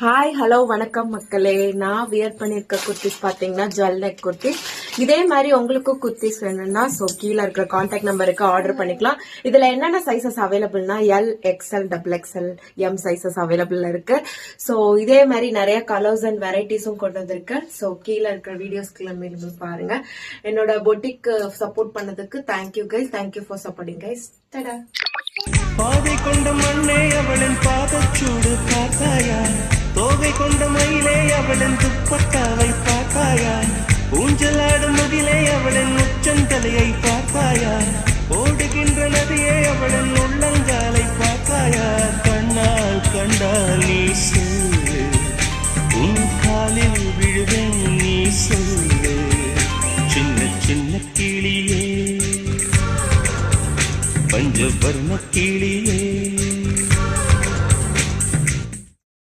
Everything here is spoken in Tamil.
ஹாய் ஹலோ வணக்கம் மக்களே. நான் வியர் பண்ணியிருக்க குர்த்திஸ் பார்த்தீங்கன்னா ஜுவல் நெக் குர்த்திஸ். இதே மாதிரி உங்களுக்கும் குர்த்திஸ் வேணும்னா கீழே இருக்கிற கான்டாக்ட் நம்பருக்கு ஆர்டர் பண்ணிக்கலாம். இதுல என்னென்ன சைசஸ் அவைலபிள்னா L, XL, XXL, M sizes available இருக்கு. ஸோ இதே மாதிரி நிறைய கலர்ஸ் அண்ட் வெரைட்டிஸும் கொண்டு வந்திருக்கு. ஸோ கீழே இருக்கிற வீடியோஸ்க்குள்ள மீண்டும் பாருங்க. என்னோட பொட்டிக் சப்போர்ட் பண்ணதுக்கு thank you guys. Thank you for supporting guys. டடா. பாதை கொண்ட மண்ணே அவளின் பாதச்சூடு பார்த்தாயா, தோகை கொண்ட மயிலே அவளின் துப்பட்டாவை பார்த்தாயா, ஊஞ்சலாடும் முகிலே அவளின் உச்சந்தலையை பார்த்தாயா, ஓடுகின்ற நதியே அவளின் உள்ளங்காலை பார்த்தாயா. கண்ணால் கண்டால் நீ சொல்லு, உன் காலில் விழுவேன் நீ சொல்லு. சின்ன சின்ன கிளியே, பஞ்சவர்ண